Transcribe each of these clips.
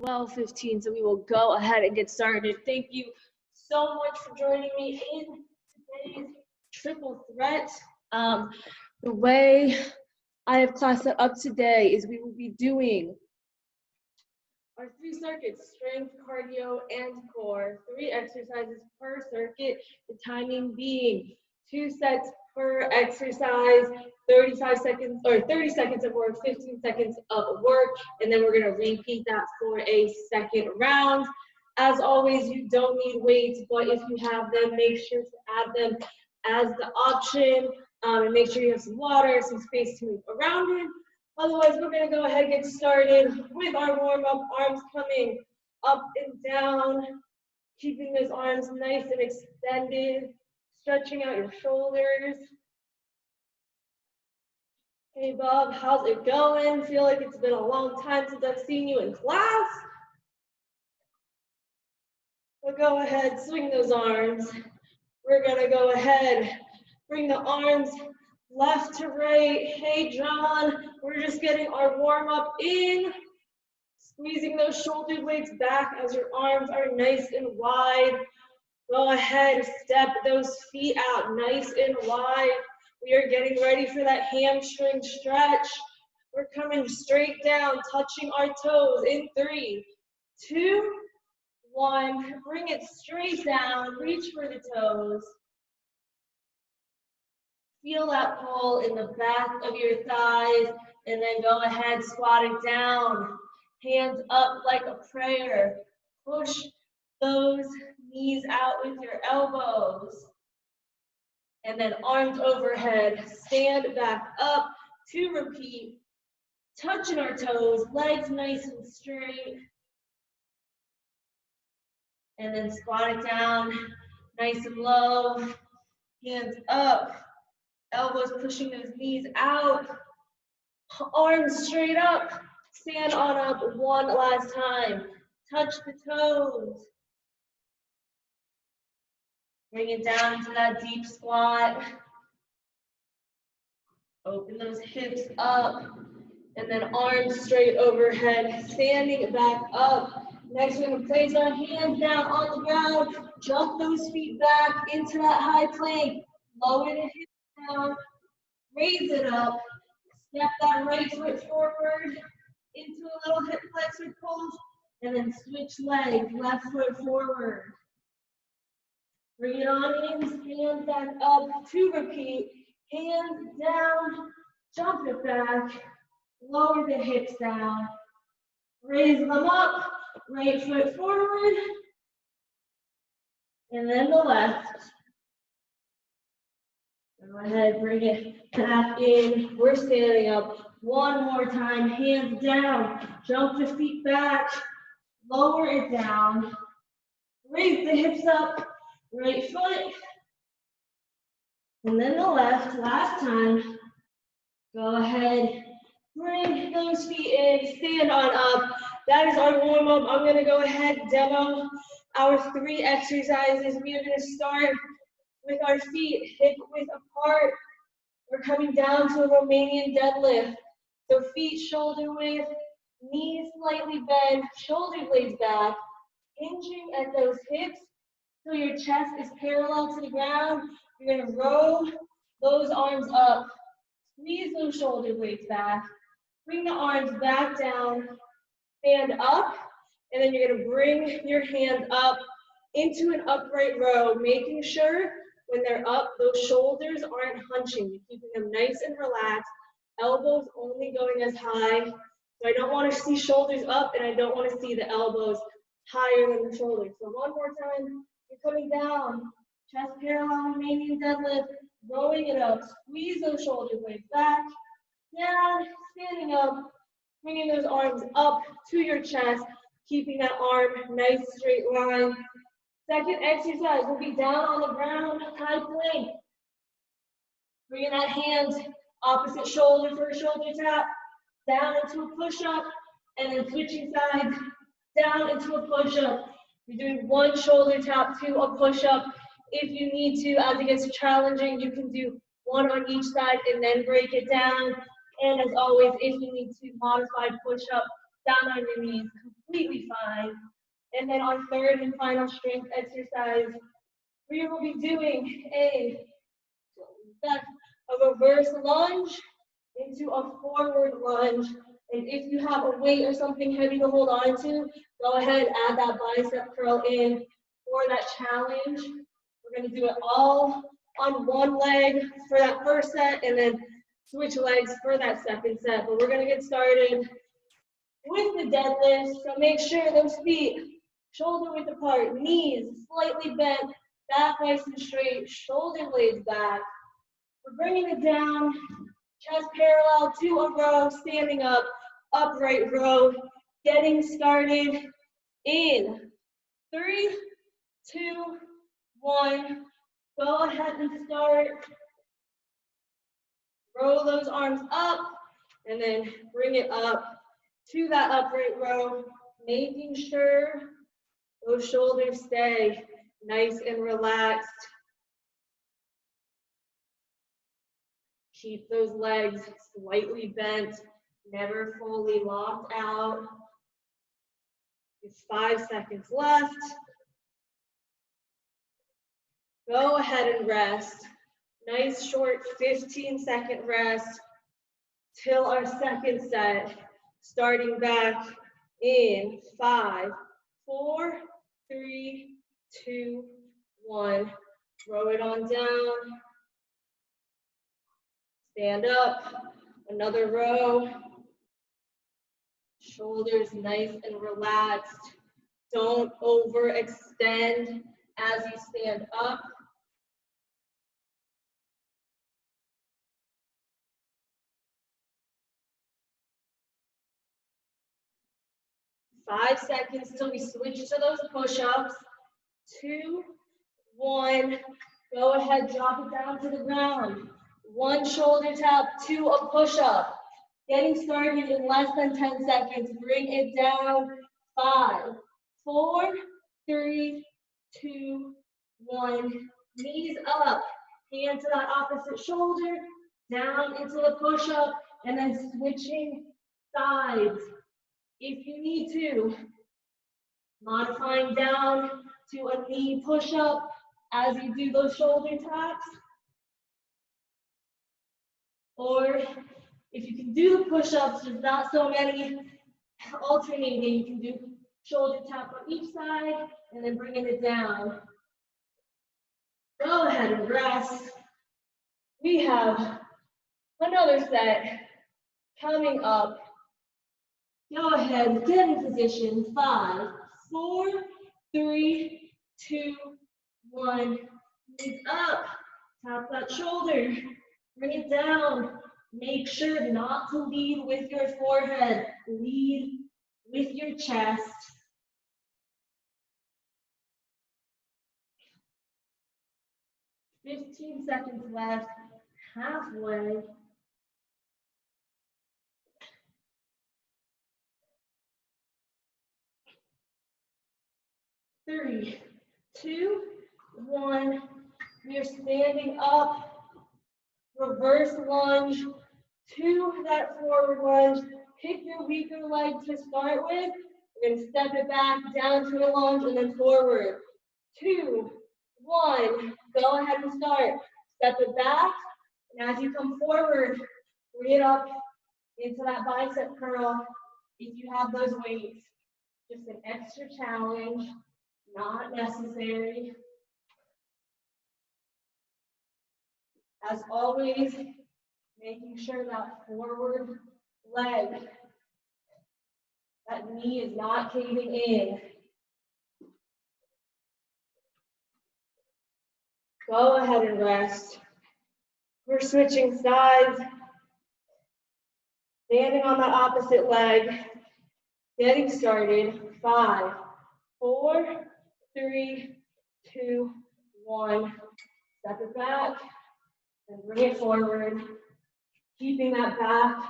12:15, so we will go ahead and get started. Thank you so much for joining me in today's triple threat. The way I have class set up today is we will be doing our 3 circuits: strength, cardio, and core. 3 exercises per circuit, the timing being 2 sets per exercise, 30 seconds of work, 15 seconds of work, and then we're going to repeat that for a second round. As always, you don't need weights, but if you have them, make sure to add them as the option, and make sure you have some water, some space to move around in. Otherwise, we're going to go ahead and get started with our warm-up. Arms coming up and down, keeping those arms nice and extended, stretching out your shoulders. Hey, Bob, how's it going? Feel like it's been a long time since I've seen you in class. We'll go ahead, swing those arms. We're going to go ahead, bring the arms left to right. Hey, John, we're just getting our warm up in. Squeezing those shoulder blades back as your arms are nice and wide. Go ahead, step those feet out nice and wide. We are getting ready for that hamstring stretch. We're coming straight down, touching our toes in 3, 2, 1. Bring it straight down, reach for the toes. Feel that pull in the back of your thighs, and then go ahead, squat it down. Hands up like a prayer. Push those knees out with your elbows. And then arms overhead, stand back up to repeat. Touching our toes, legs nice and straight. And then squat it down, nice and low. Hands up. Elbows pushing those knees out, arms straight up, stand on up one last time, touch the toes. Bring it down into that deep squat. Open those hips up, and then arms straight overhead, standing back up. Next, we're gonna place our hands down on the ground, jump those feet back into that high plank, lower the hips down, raise it up, step that right foot forward into a little hip flexor pose, and then switch legs, left foot forward. Bring it on in, hands back up to repeat, hands down, jump it back, lower the hips down, raise them up, right foot forward, and then the left. Go ahead, bring it back in. We're standing up. One more time, hands down. Jump the feet back. Lower it down. Raise the hips up. Right foot. And then the left. Last time. Go ahead. Bring those feet in. Stand on up. That is our warm-up. I'm going to go ahead and demo our 3 exercises. We are going to start with our feet hip width apart. We're coming down to a Romanian deadlift. So feet shoulder width, knees slightly bent, shoulder blades back, hinging at those hips so your chest is parallel to the ground. You're gonna row those arms up, squeeze those shoulder blades back, bring the arms back down, stand up, and then you're gonna bring your hands up into an upright row, making sure when they're up, those shoulders aren't hunching. You're keeping them nice and relaxed. Elbows only going as high. So I don't want to see shoulders up, and I don't want to see the elbows higher than the shoulders. So one more time. You're coming down. Chest parallel, Romanian deadlift. Rowing it up. Squeeze those shoulder blades back. Down. Standing up. Bringing those arms up to your chest. Keeping that arm nice straight line. Second exercise will be down on the ground, high plank. Bringing that hand opposite shoulder for a shoulder tap, down into a push-up, and then switching sides, down into a push-up. You're doing one shoulder tap to a push-up. If you need to, as it gets challenging, you can do one on each side and then break it down. And as always, if you need to, modified push-up, down on your knees, completely fine. And then our third and final strength exercise, we will be doing a reverse lunge into a forward lunge. And if you have a weight or something heavy to hold on to, go ahead, add that bicep curl in for that challenge. We're going to do it all on one leg for that first set and then switch legs for that second set. But we're going to get started with the deadlift. So make sure those feet shoulder width apart, knees slightly bent, back nice and straight, shoulder blades back. We're bringing it down, chest parallel to a row, standing up, upright row, getting started in 3, 2, 1. Go ahead and start. Roll those arms up and then bring it up to that upright row, making sure those shoulders stay nice and relaxed. Keep those legs slightly bent, never fully locked out. It's 5 seconds left. Go ahead and rest. Nice short 15-second rest till our second set. Starting back in 5, 4, 3, 2, 1. Throw it on down. Stand up, another row. Shoulders nice and relaxed. Don't overextend as you stand up. Five seconds till we switch to those push-ups. 2, 1. Go ahead, drop it down to the ground. One shoulder tap to a push-up. Getting started in less than 10 seconds. Bring it down. 5, 4, 3, 2, 1. Knees up. Hand to that opposite shoulder. Down into the push-up. And then switching sides. If you need to, modifying down to a knee push-up as you do those shoulder taps. Or if you can do the push-ups, there's not so many alternating. You can do shoulder tap on each side and then bringing it down. Go ahead and rest. We have another set coming up. Go ahead, get in position. 5, 4, 3, 2, 1. Knees up. Tap that shoulder. Bring it down. Make sure not to lead with your forehead. Lead with your chest. 15 seconds left. Halfway. 3, 2, 1. We are standing up. Reverse lunge to that forward lunge. Pick your weaker leg to start with. We're going to step it back down to a lunge and then forward. 2, 1. Go ahead and start. Step it back. And as you come forward, bring it up into that bicep curl. If you have those weights, just an extra challenge, not necessary. As always, making sure that forward leg, that knee is not caving in. Go ahead and rest. We're switching sides. Standing on that opposite leg. Getting started. 5, 4, 3, 2, 1. Step it back. And bring it forward, keeping that back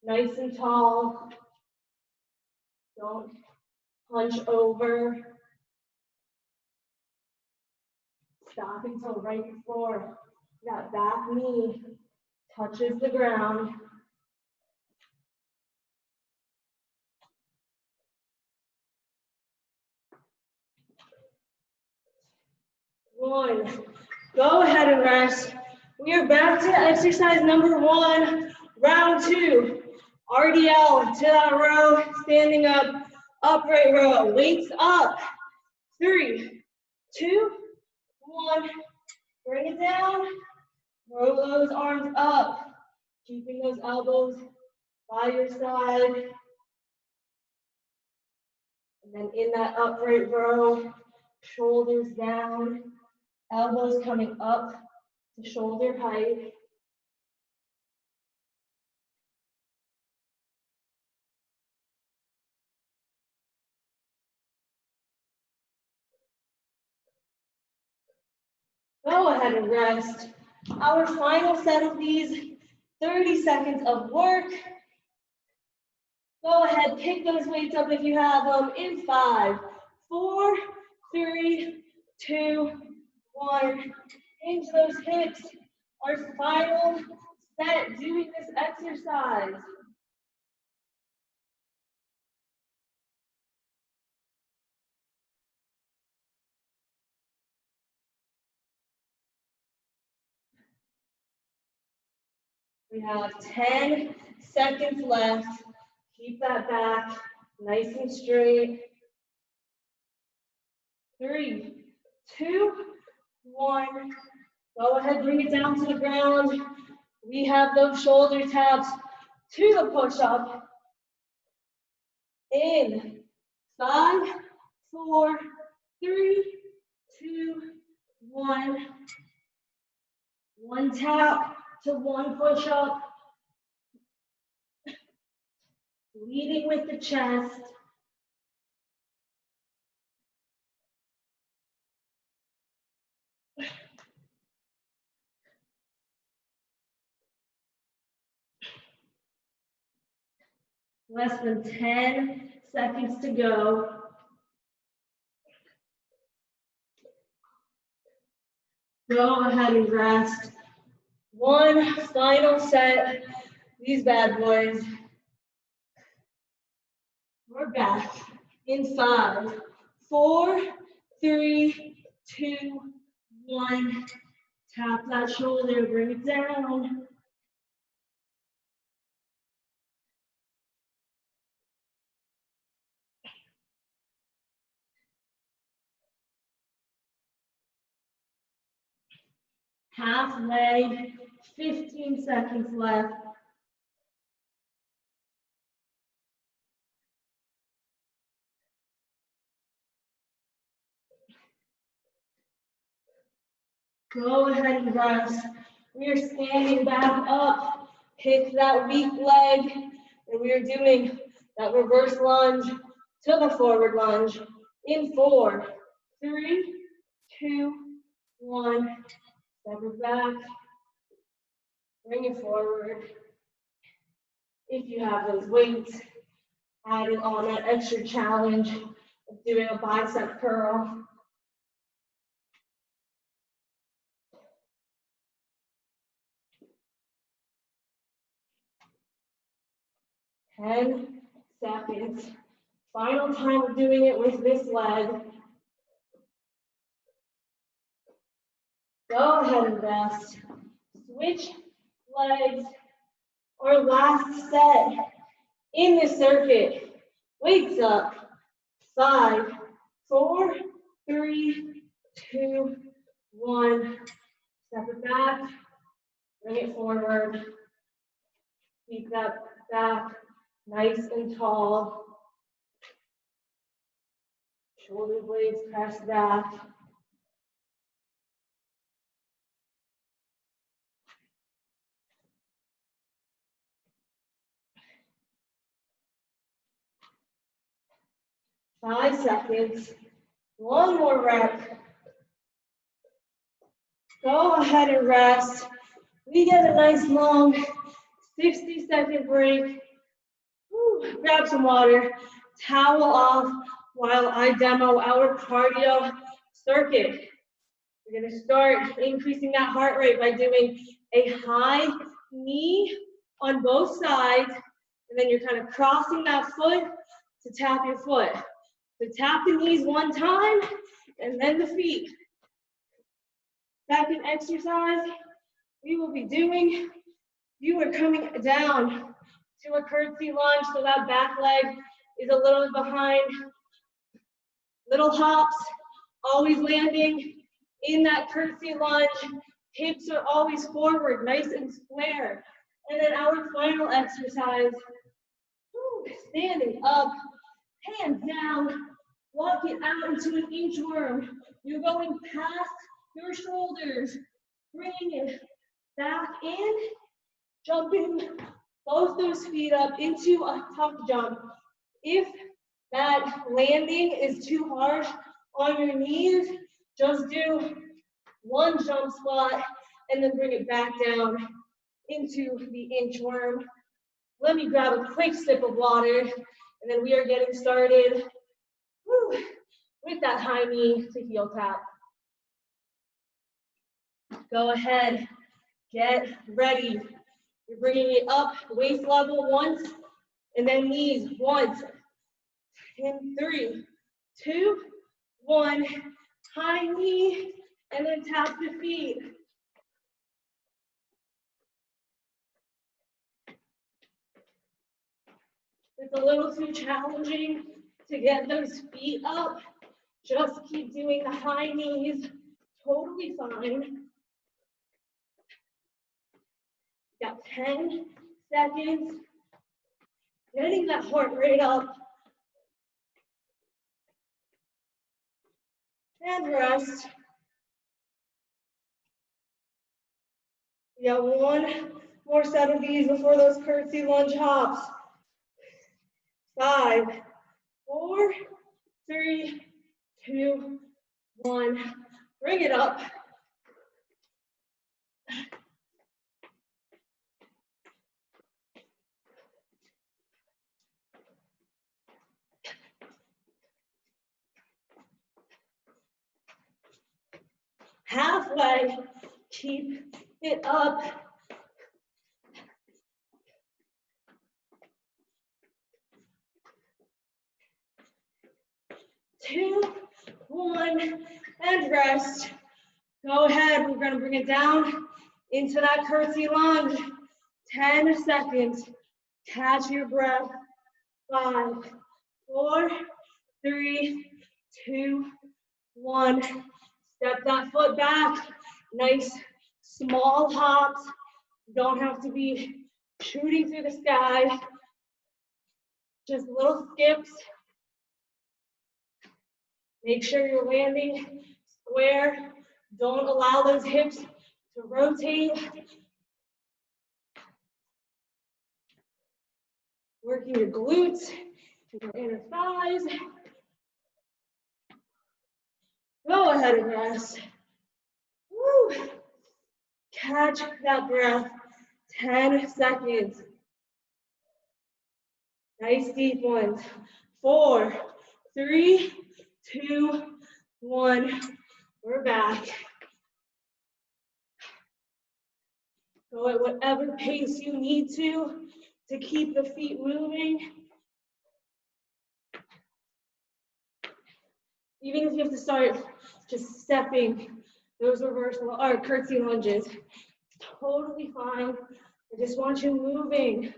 nice and tall. Don't hunch over. Stop until right before that back knee touches the ground. 1. Go ahead and rest. We are back to exercise number 1, round 2. RDL to that row, standing up, upright row, weights up. 3, 2, 1. Bring it down. Roll those arms up, keeping those elbows by your side. And then in that upright row, shoulders down, elbows coming up to shoulder height. Go ahead and rest. Our final set of these 30 seconds of work. Go ahead, pick those weights up if you have them in 5, 4, 3, 2, 1. Hinge those hips. Our final set doing this exercise. We have 10 seconds left. Keep that back nice and straight. 3, 2, 1. Go ahead, bring it down to the ground. We have those shoulder taps to the push-up. In 5, 4, 3, 2, 1. 1 tap to 1 push-up. Leading with the chest. Less than 10 seconds to go. Go ahead and rest. 1 final set. These bad boys. We're back in 5, 4, 3, 2, 1. Tap that shoulder, bring it down. Halfway, 15 seconds left. Go ahead and rest. We are standing back up. Pick that weak leg, and we are doing that reverse lunge to the forward lunge. In 4, 3, 2, 1. Step it back. Bring it forward. If you have those weights, adding on that extra challenge of doing a bicep curl. Ten seconds. Final time of doing it with this leg. Go ahead and rest. Switch legs. Our last set in this circuit. Weights up. 5, 4, 3, 2, 1. Step it back. Bring it forward. Keep that back nice and tall. Shoulder blades press back. Five seconds. 1 more rep. Go ahead and rest. We get a nice long 60-second break. Whew. Grab some water, towel off while I demo our cardio circuit. We're gonna start increasing that heart rate by doing a high knee on both sides, and then you're kind of crossing that foot to tap your foot. So tap the knees 1 time, and then the feet. Second exercise we will be doing, you are coming down to a curtsy lunge, so that back leg is a little behind. Little hops, always landing in that curtsy lunge. Hips are always forward, nice and square. And then our final exercise, standing up, hands down, walking out into an inchworm. You're going past your shoulders, bringing it back in, jumping both those feet up into a tuck jump. If that landing is too harsh on your knees, just do one jump squat and then bring it back down into the inchworm. Let me grab a quick sip of water, and then we are getting started with that high knee to heel tap. Go ahead, get ready. You're bringing it up, waist level once, and then knees once. In 3, 2, 1, high knee, and then tap the feet. It's a little too challenging to get those feet up. Just keep doing the high knees, totally fine. Got 10 seconds. Getting that heart rate up. And rest. We got one more set of these before those curtsy lunge hops. 5, 4, 3, 2, 1. Bring it up. Halfway, keep it up. 2, 1, and rest. Go ahead, we're gonna bring it down into that curtsy lunge. 10 seconds. Catch your breath. 5, 4, 3, 2, 1. Step that foot back. Nice small hops. You don't have to be shooting through the sky. Just little skips. Make sure you're landing square. Don't allow those hips to rotate. Working your glutes and your inner thighs. Go ahead and rest. Woo. Catch that breath. 10 seconds. Nice deep ones. 4, 3, 2, 1. We're back. Go at whatever pace you need to keep the feet moving. Even if you have to start just stepping those reversal or curtsy lunges, totally fine. I just want you moving.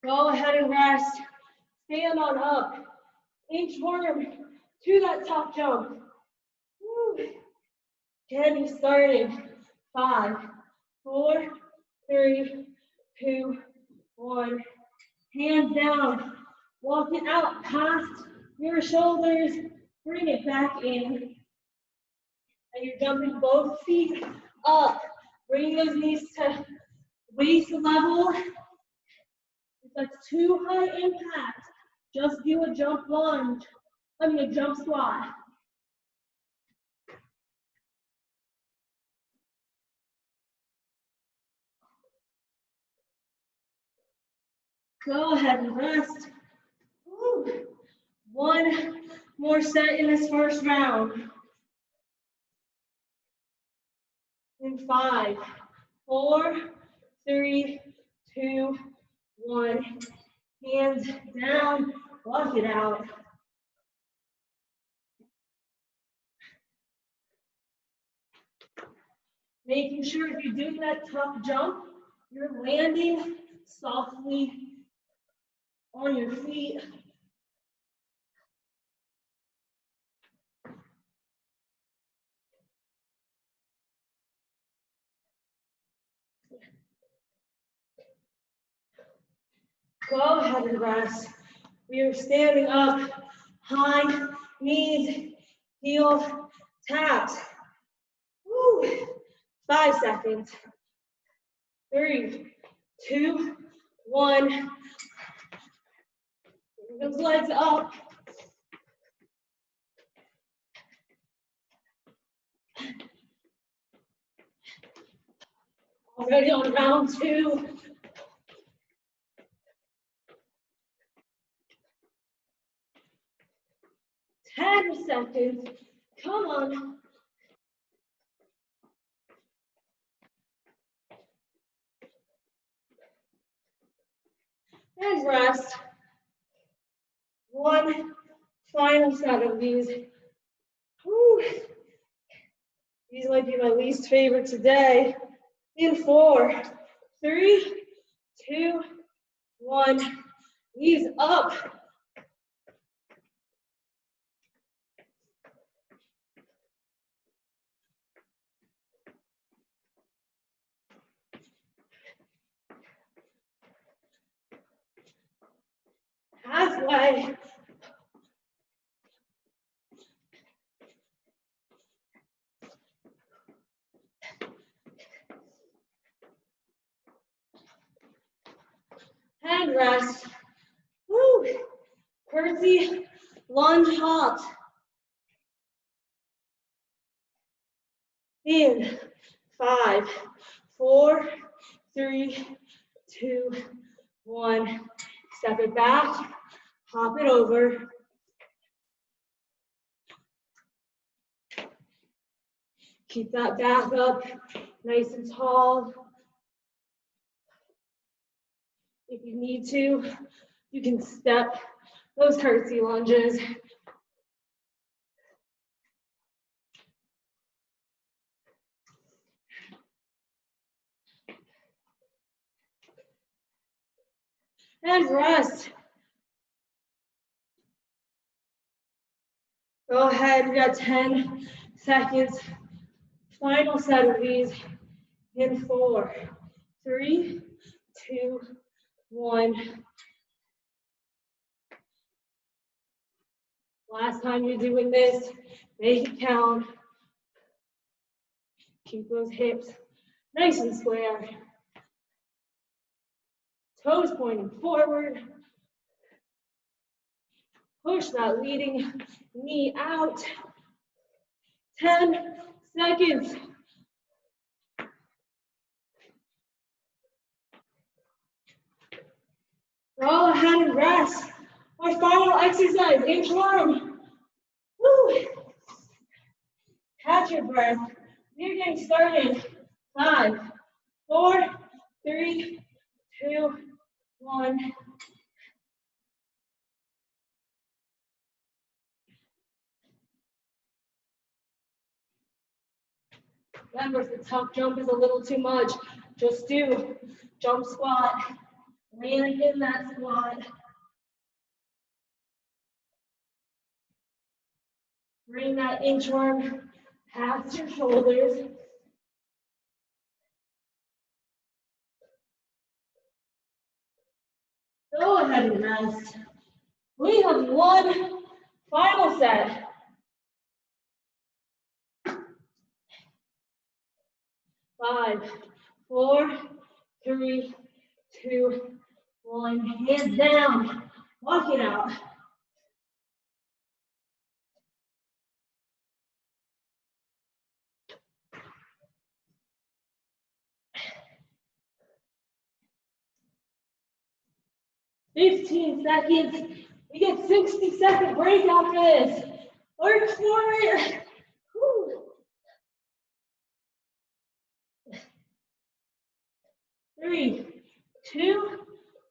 Go ahead and rest. Stand on up. Inchworm to that top jump. Woo. Getting started. 5, 4, 3, 2, 1. Hands down. Walk it out past your shoulders. Bring it back in. And you're jumping both feet up. Bring those knees to waist level. If that's too high impact, just do a jump lunge. A jump squat. Go ahead and rest. Woo. One more set in this first round. In 5, 4, 3, 2, 1. Hands down. Walk it out. Making sure if you're doing that tough jump, you're landing softly on your feet. Go ahead and rest. We are standing up, high knees, heel taps. Woo. 5 seconds. 3, 2, 1. Those legs up. Already on round 2. 10 seconds. Come on. And rest. One final set of these. Whew. These might be my least favorite today. In 4, 3, 2, 1. Knees up. Halfway. And rest. Woo. Curtsy, lunge halt. In 5, 4, 3, 2, 1. Step it back, hop it over. Keep that back up, nice and tall. If you need to, you can step those curtsy lunges. And rest. Go ahead, we got 10 seconds. Final set of these in 4, 3, 2, 1. Last time you're doing this, make it count. Keep those hips nice and square. Toes pointing forward. Push that leading knee out. 10 seconds. Go ahead and rest. Our final exercise, inchworm. Woo. Catch your breath. We're getting started. 5, 4, 3, 2, 1. Remember, if the tuck jump is a little too much, just do jump squat. Land in that squat. Bring that inchworm past your shoulders. Go ahead and rest. We have one final set. 5, 4, 3, 2, 1. Hands down. Walk it out. $15 seconds. We get 60-second break after this. Work for it. Whew. 3, 2,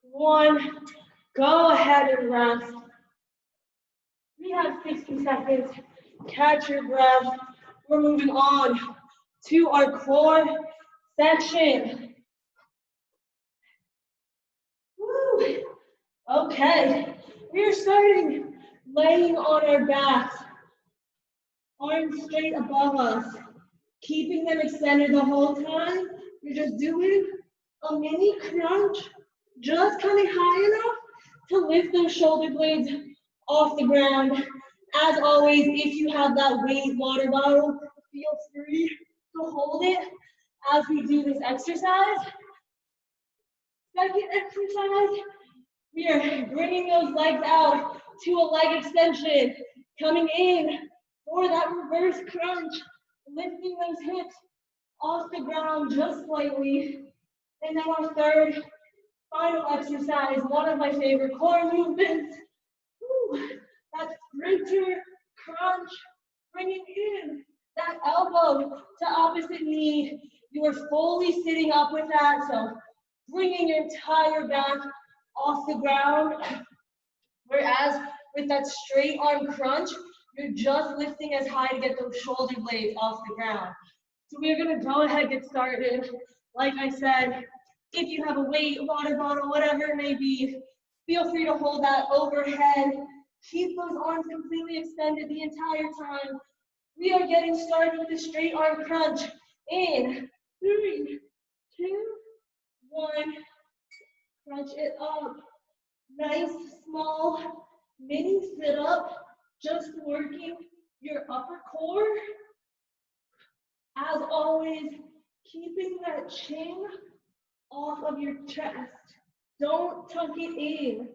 1. Go ahead and rest. have 60 seconds. Catch your breath. We're moving on to our core section. Woo. Okay, we are starting laying on our backs, arms straight above us, keeping them extended the whole time. You're just doing a mini crunch, just coming high enough to lift those shoulder blades off the ground. As always, if you have that weight water bottle, feel free to hold it as we do this exercise. Second exercise, we are bringing those legs out to a leg extension, coming in for that reverse crunch, lifting those hips off the ground just slightly. And then our third, final exercise, one of my favorite core movements. Woo, that sprinter crunch, bringing in that elbow to opposite knee. You are fully sitting up with that, so bringing your entire back off the ground. Whereas with that straight arm crunch, you're just lifting as high to get those shoulder blades off the ground. So we're gonna go ahead and get started. Like I said, if you have a weight, water bottle, whatever it may be, feel free to hold that overhead. Keep those arms completely extended the entire time. We are getting started with the straight arm crunch in 3, 2, 1. Crunch it up. Nice, small, mini sit up, just working your upper core. As always, keeping that chin off of your chest. Don't tuck it in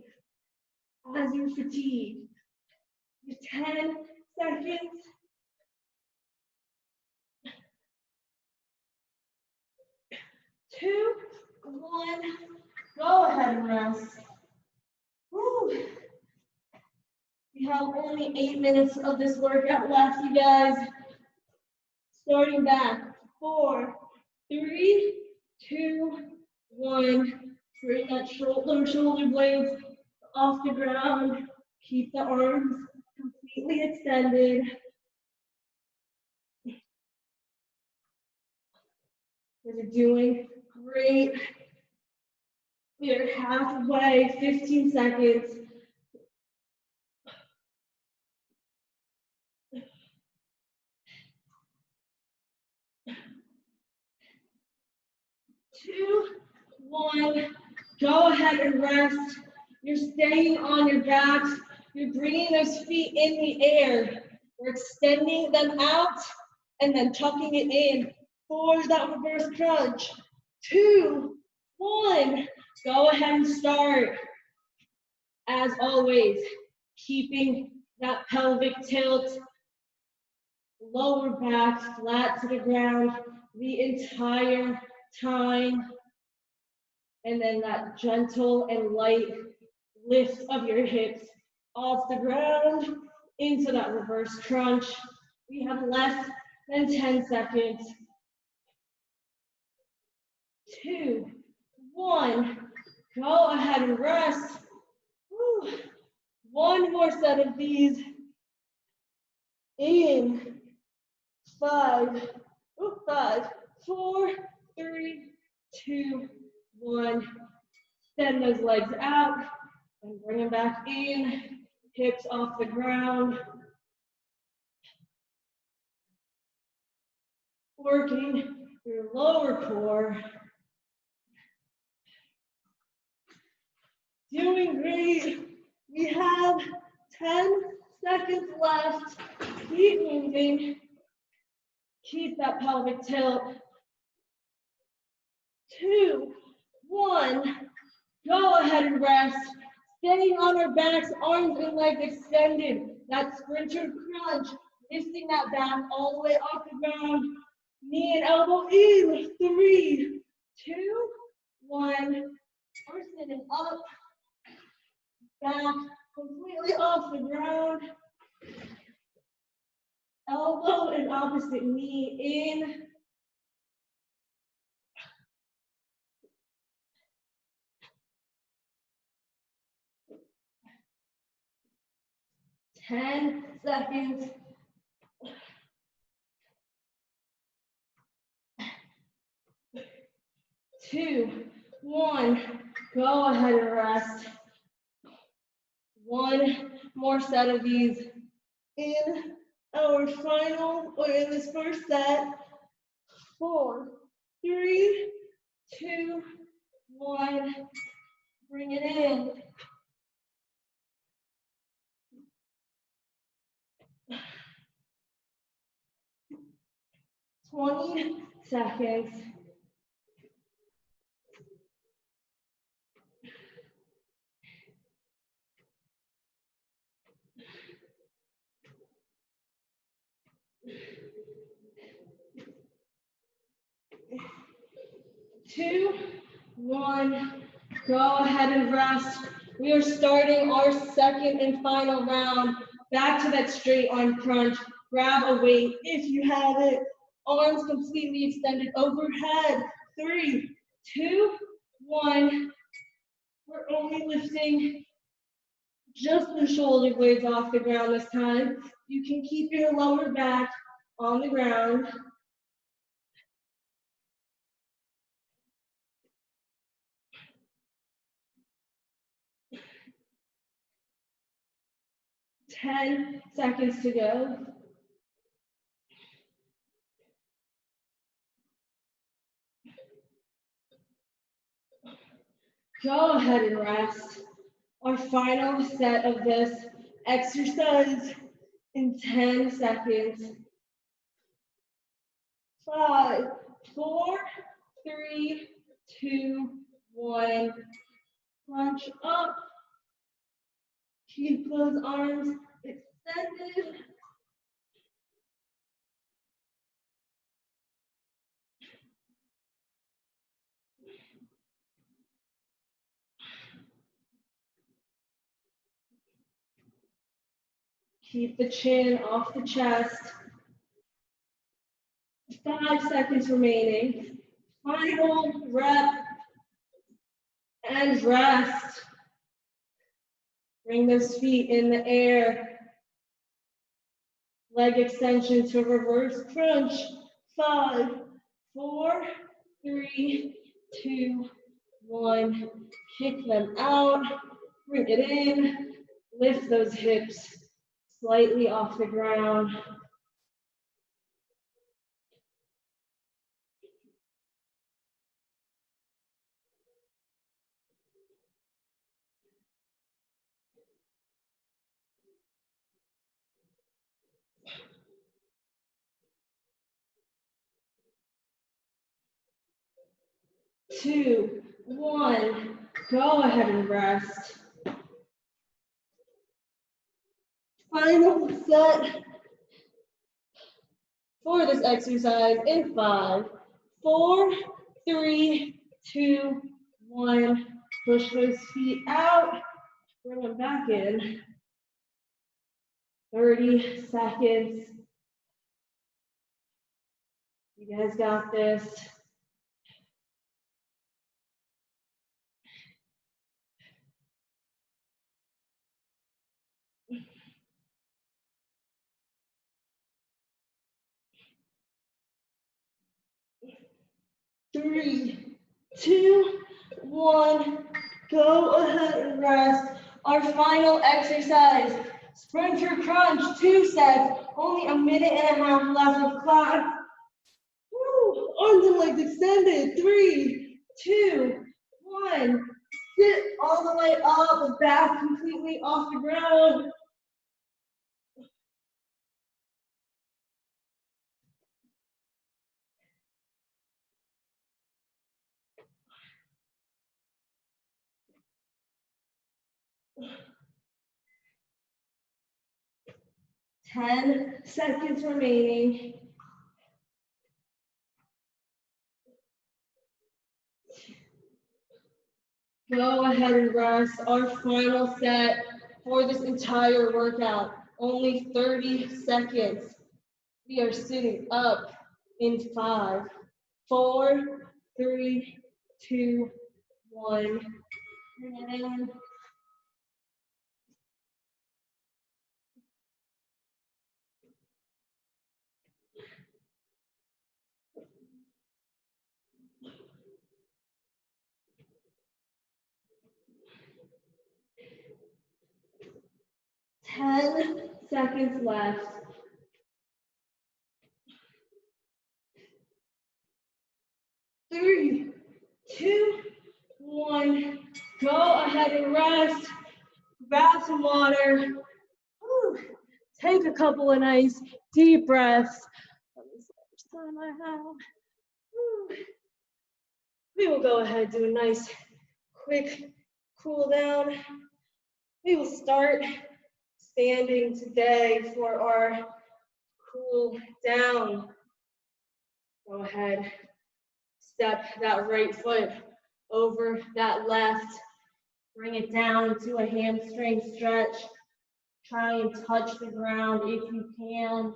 as you fatigue. Your 10 seconds. 2, 1. Go ahead and rest. Woo. We have only 8 minutes of this workout left, you guys. Starting back. 4, 3, 2, 1. Bring that shoulder blades off the ground. Keep the arms completely extended. You're doing great. We are halfway, 15 seconds. 2, 1. Go ahead and rest. You're staying on your backs. You're bringing those feet in the air. We're extending them out and then tucking it in for that reverse crunch. 2, 1. Go ahead and start. As always, keeping that pelvic tilt, lower back flat to the ground the entire time. And then that gentle and light lift of your hips off the ground into that reverse crunch. We have less than 10 seconds. 2, 1. Go ahead and rest. Woo. One more set of these. In 5, 4, 3, 2, 1. Send those legs out and bring them back in. Hips off the ground. Working your lower core. Doing great. We have 10 seconds left. Keep moving. Keep that pelvic tilt. 2, 1. Go ahead and rest. Staying on our backs, arms and legs extended. That sprinter crunch. Lifting that back all the way off the ground. Knee and elbow in. 3, 2, 1. We're sitting up. Back completely off the ground. Elbow and opposite knee in. 10 seconds. 2, 1. Go ahead and rest. One more set of these in our final, or in this first set. 4, 3, 2, 1. Bring it in. 20 seconds. 2, 1. Go ahead and rest. We are starting our second and final round. Back to that straight arm crunch. Grab a weight if you have it. Arms completely extended overhead. 3, 2, 1. We're only lifting just the shoulder blades off the ground this time. You can keep your lower back on the ground. Ten seconds to go. Go ahead and rest. Our final set of this exercise in 10 seconds. 5, 4, 3, 2, 1. Crunch up. Keep those arms extended. Keep the chin off the chest. 5 seconds remaining. Final rep and rest. Bring those feet in the air. Leg extension to reverse crunch. 5, 4, 3, 2, 1. Kick them out. Bring it in. Lift those hips slightly off the ground. Two, 1. Go ahead and rest. Final set for this exercise in 5, 4, 3, 2, 1. Push those feet out. Bring them back in. 30 seconds. You guys got this. Three, 2, 1. Go ahead and rest. Our final exercise, sprinter crunch, 2 sets, only a minute and a half left of class. Woo, arms and legs extended. 3, 2, 1. Sit all the way up, back completely off the ground. Ten seconds remaining. Go ahead and rest. Our final set for this entire workout, only 30 seconds. We are sitting up in 5, 4, 3, 2, 1. Bring it in. 10 seconds left. 3, 2, 1. Go ahead and rest. Grab some water. Whew. Take a couple of nice deep breaths. Let me see how much time I have. Whew. We will go ahead and do a nice quick cool down. We will start standing today for our cool down. Go ahead, step that right foot over that left. Bring it down into a hamstring stretch. Try and touch the ground if you can.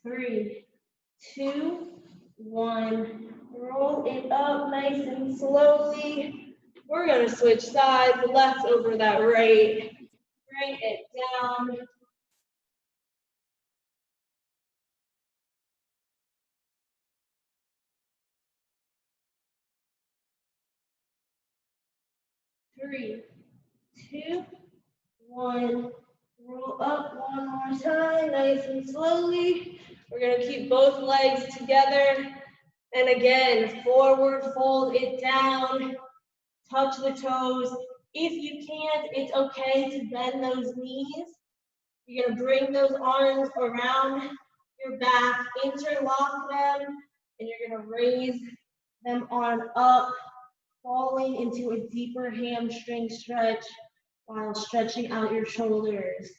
3, 2, 1. Roll it up nice and slowly. We're going to switch sides, left over that right. Bring it down. Three, 2, 1. Roll up one more time, nice and slowly. We're going to keep both legs together. And again, forward fold it down. Touch the toes. If you can't, it's okay to bend those knees. You're going to bring those arms around your back, interlock them, and you're going to raise them on up, falling into a deeper hamstring stretch while stretching out your shoulders.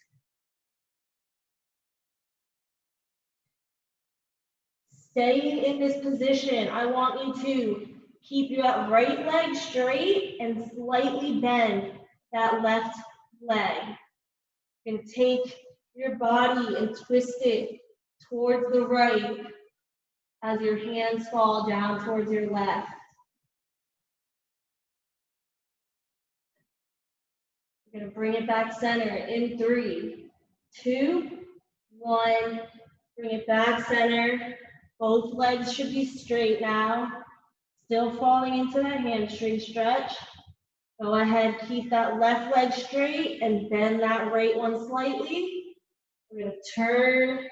Staying in this position, I want you to keep your right leg straight and slightly bend that left leg. You can take your body and twist it towards the right as your hands fall down towards your left. You're going to bring it back center in 3, 2, 1. Bring it back center. Both legs should be straight now. Still falling into that hamstring stretch. Go ahead, keep that left leg straight and bend that right one slightly. We're going to turn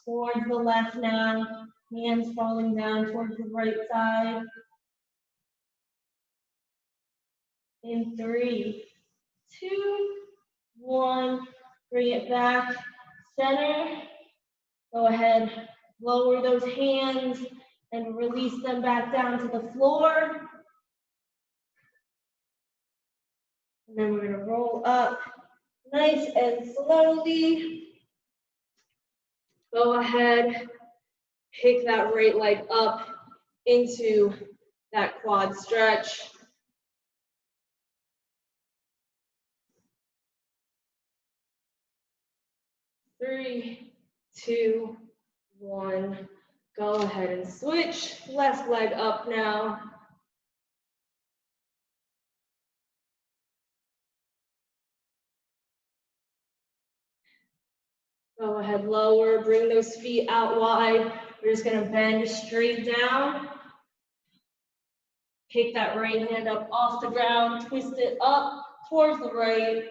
towards the left now. Hands falling down towards the right side. In 3, 2, 1. Bring it back center. Go ahead, lower those hands and release them back down to the floor. And then we're going to roll up nice and slowly. Go ahead, pick that right leg up into that quad stretch. 3, 2, 1. Go ahead and switch. Left leg up now. Go ahead, lower, bring those feet out wide. We're just gonna bend straight down. Pick that right hand up off the ground, twist it up towards the right.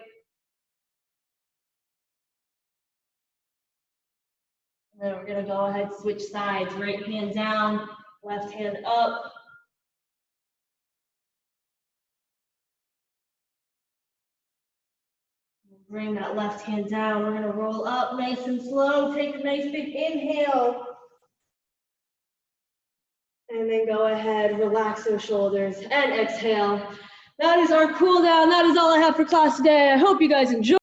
And then we're gonna go ahead, switch sides. Right hand down, left hand up. Bring that left hand down. We're gonna roll up nice and slow. Take a nice big inhale. And then go ahead, relax those shoulders and exhale. That is our cool down. That is all I have for class today. I hope you guys enjoyed.